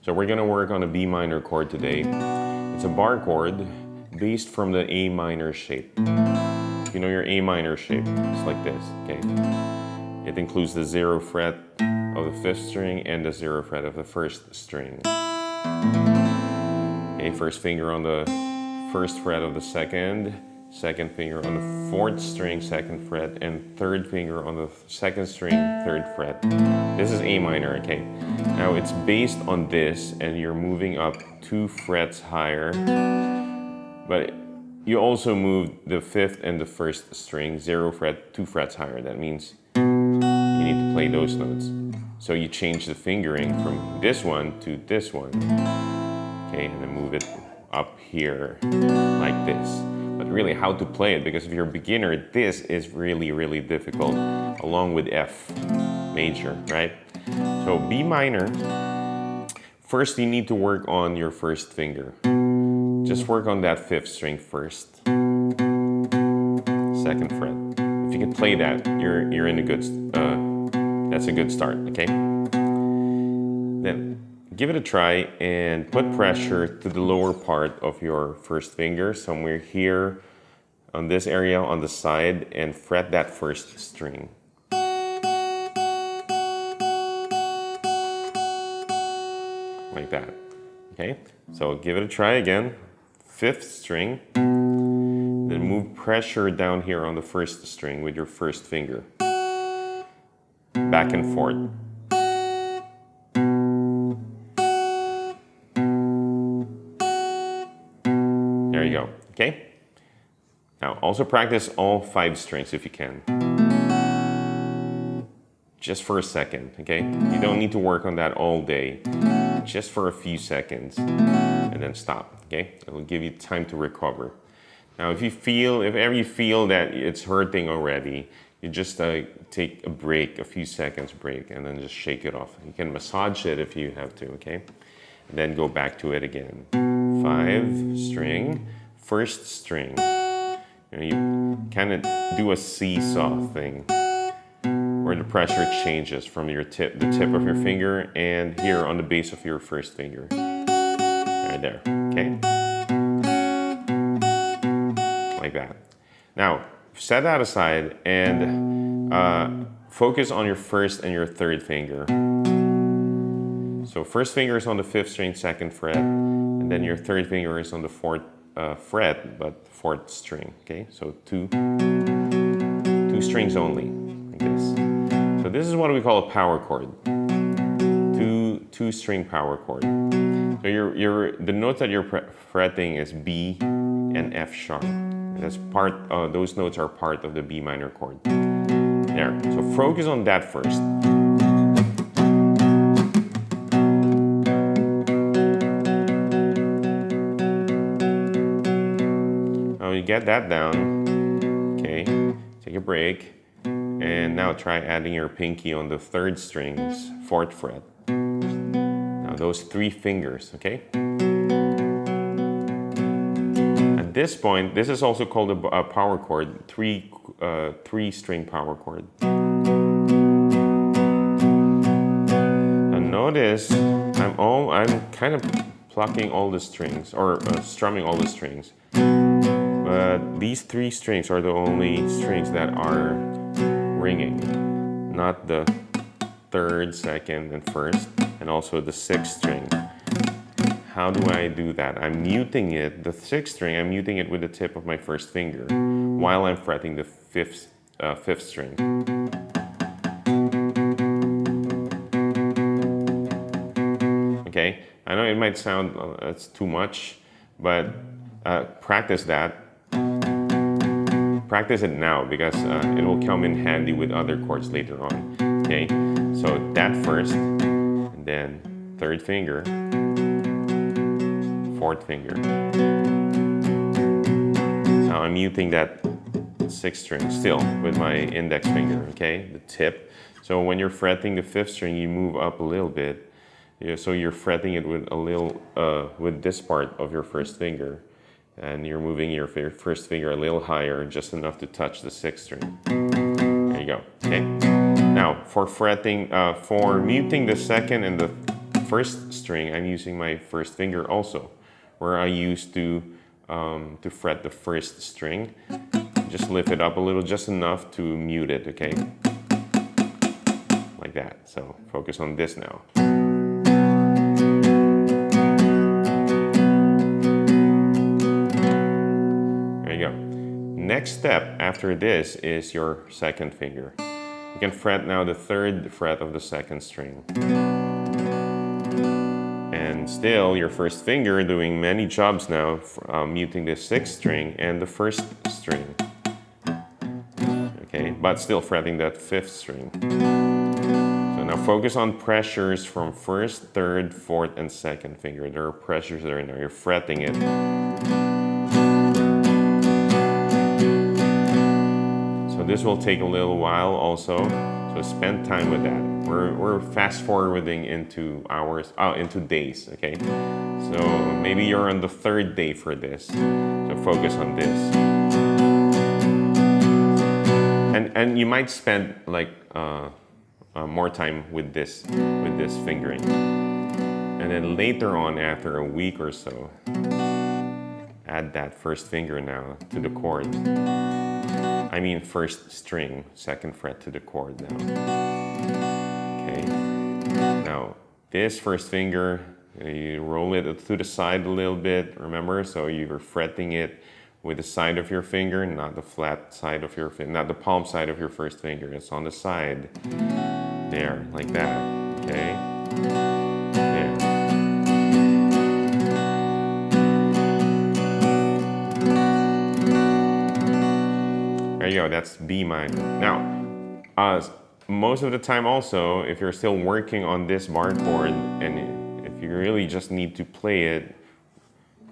So we're gonna work on a B minor chord today. It's a bar chord based from the A minor shape. If you know your A minor shape, it's like this, okay? It includes the 0th fret of the 5th string and the 0th fret of the 1st string. Okay, first finger on the 1st fret of the 2nd, second finger on the 4th string, 2nd fret, and 3rd finger on the 2nd string, 3rd fret. This is A minor, okay? Now it's based on this, and you're moving up 2 frets higher, but you also move the 5th and the 1st string, 0 fret, 2 frets higher. That means you need to play those notes. So you change the fingering from this one to this one. Okay, and then move it up here like this. But really how to play it, because if you're a beginner, this is really, really difficult, along with F major, right? So B minor, first you need to work on your 1st finger. Just work on that 5th string first. 2nd fret. If you can play that, you're in a good, that's a good start, okay? Then give it a try and put pressure to the lower part of your 1st finger, somewhere here on this area on the side, and fret that 1st string. Like that, okay? So give it a try again. 5th string, then move pressure down here on the 1st string with your 1st finger. Back and forth. There you go, okay? Now also practice all 5 strings if you can. Just for a second, okay? You don't need to work on that all day. Just for a few seconds and then stop, okay? It will give you time to recover. Now if ever you feel that it's hurting already, you just take a break, a few seconds break, and then just shake it off. You can massage it if you have to, okay? And then go back to it again. 5 string, 1st string. You kind of do a seesaw thing, where the pressure changes from the tip of your finger and here on the base of your 1st finger. Right there, okay? Like that. Now, set that aside and focus on your 1st and your 3rd finger. So 1st finger is on the 5th string, 2nd fret, and then your 3rd finger is on the 4th fret, but 4th string, okay? So two strings only, like this. So this is what we call a power chord, two string power chord. So the notes that you're fretting is B and F sharp. That's those notes are part of the B minor chord. There. So focus on that first. Now you get that down. Okay. Take a break. And now try adding your pinky on the 3rd string's 4th fret. Now those 3 fingers, okay? At this point, this is also called a power chord, 3-string power chord. And notice I'm kind of plucking all the strings, or strumming all the strings. But these 3 strings are the only strings that are ringing, not the 3rd, 2nd, and 1st, and also the 6th string. How do I do that? I'm muting it, the 6th string, I'm muting it with the tip of my 1st finger while I'm fretting the 5th string. Okay, I know it might sound it's too much, but practice that. Practice it now, because it will come in handy with other chords later on, okay? So that first, and then 3rd finger, 4th finger. Now I'm muting that 6th string still with my index finger, okay? The tip. So when you're fretting the 5th string, you move up a little bit. So you're fretting it with with this part of your 1st finger. And you're moving your 1st finger a little higher, just enough to touch the 6th string. There you go, okay? Now, for muting the 2nd and the first string, I'm using my first finger also, where I used to fret the first string. Just lift it up a little, just enough to mute it, okay? Like that. So focus on this now. There you go. Next step after this is your second finger. You can fret now the third fret of the second string. And still your first finger doing many jobs now, muting the sixth string and the first string. Okay, but still fretting that fifth string. So now focus on pressures from first, third, fourth, and second finger. There are pressures there now, you're fretting it. So this will take a little while also, so spend time with that. We're fast forwarding into hours, into days, okay? So maybe you're on the third day for this, so focus on this. And you might spend like more time with this fingering. And then later on, after a week or so, add that first finger now to the chord. I mean first string, second fret to the chord now. Okay. Now, this first finger, you roll it to the side a little bit, remember? So you're fretting it with the side of your finger, not the flat side of your finger, not the palm side of your first finger. It's on the side. There, like that. Okay? There. There you go, that's B minor. Now, most of the time also, if you're still working on this bar chord, and if you really just need to play it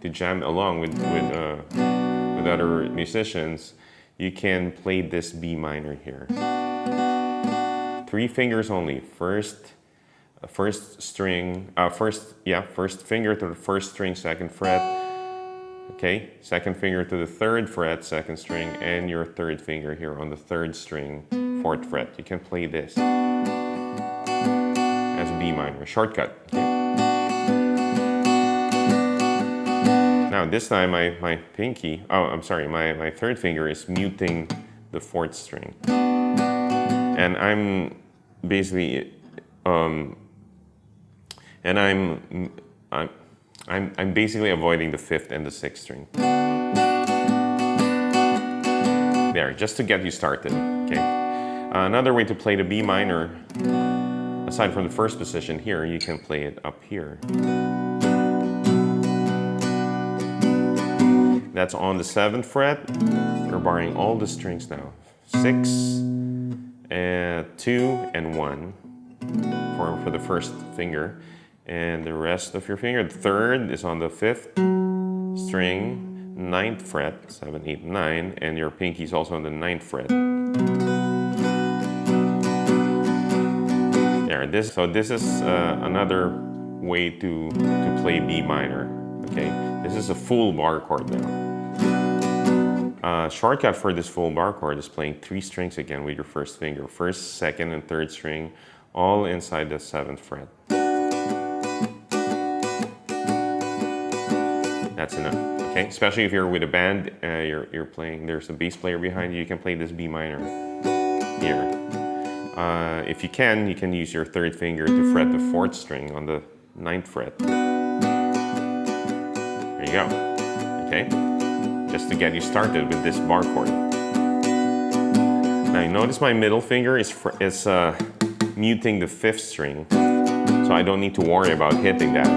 to jam along with other musicians, you can play this B minor here. 3 fingers only. First finger to the first string, second fret. Okay, second finger to the third fret, second string, and your third finger here on the third string, fourth fret. You can play this as B minor, shortcut. Okay. Now this time my pinky, my third finger is muting the fourth string. And I'm basically, I'm basically avoiding the fifth and the sixth string. There, just to get you started, okay? Another way to play the B minor, aside from the first position here, you can play it up here. That's on the 7th fret. You're barring all the strings now. 6, and 2, and 1 for the first finger. And the rest of your finger, the third is on the 5th string, 9th fret, 7, 8, 9, and your pinky is also on the 9th fret. There, this is another way to play B minor, okay? This is a full bar chord now. Shortcut for this full bar chord is playing 3 strings again with your first finger. First, second, and third string, all inside the 7th fret. That's enough, okay? Especially if you're with a band, you're playing, there's a bass player behind you, you can play this B minor here. If you can use your third finger to fret the 4th string on the 9th fret. There you go, okay? Just to get you started with this bar chord. Now you notice my middle finger is muting the 5th string, so I don't need to worry about hitting that.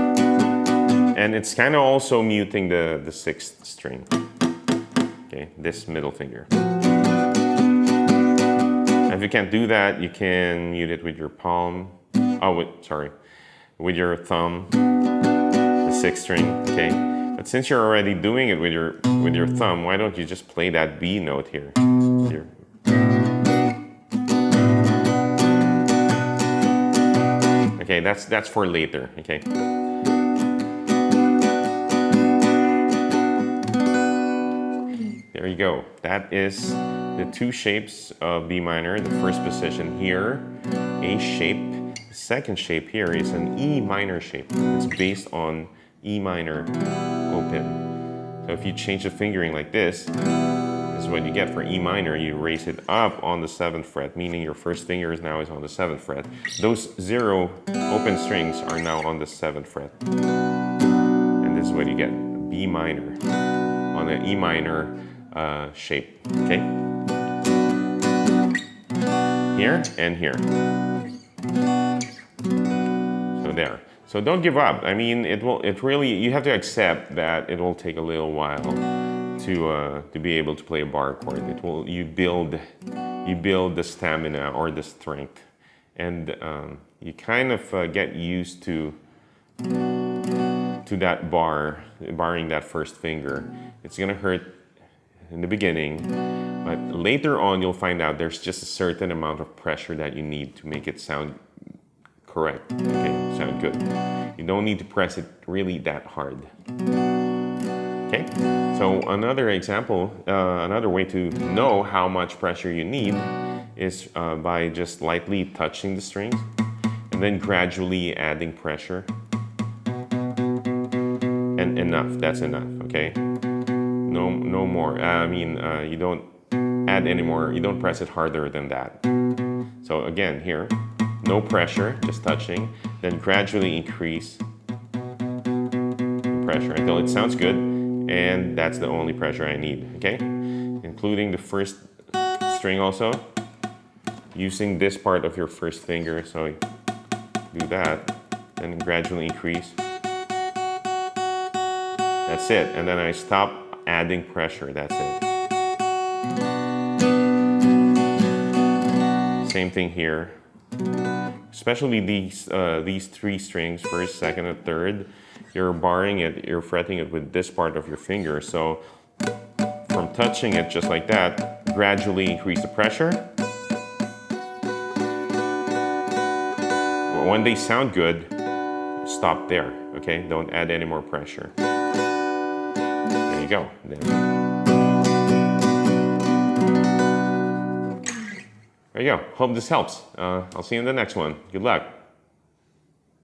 And it's kind of also muting the 6th string. Okay, this middle finger. If you can't do that, you can mute it with your palm. With your thumb, the 6th string. Okay, but since you're already doing it with your thumb, why don't you just play that B note here? Here. Okay, that's for later. Okay. There you go. That is the 2 shapes of B minor. The first position here, A shape. The second shape here is an E minor shape. It's based on E minor open. So if you change the fingering like this is what you get for E minor. You raise it up on the 7th fret, meaning your first finger is now on the 7th fret. Those 0 open strings are now on the 7th fret. And this is what you get, B minor on an E minor shape, okay? Here and here. So there. So don't give up. I mean, you have to accept that it will take a little while to be able to play a bar chord. You build the stamina or the strength, and you kind of get used to that barring that first finger. It's gonna hurt in the beginning, but later on you'll find out there's just a certain amount of pressure that you need to make it sound correct, okay, sound good. You don't need to press it really that hard. Okay, so another example, another way to know how much pressure you need is by just lightly touching the strings and then gradually adding pressure. And enough, that's enough, okay? No more. I mean, you don't add any more, you don't press it harder than that. So again, here, no pressure, just touching, then gradually increase the pressure until it sounds good, and that's the only pressure I need, okay? Including the first string also, using this part of your first finger, so do that, and gradually increase. That's it, and then I stop adding pressure, that's it. Same thing here. Especially these 3 strings, first, second, and third, you're barring it, you're fretting it with this part of your finger. So from touching it just like that, gradually increase the pressure. When they sound good, stop there, okay? Don't add any more pressure. There you go. There you go. Hope this helps. I'll see you in the next one. Good luck.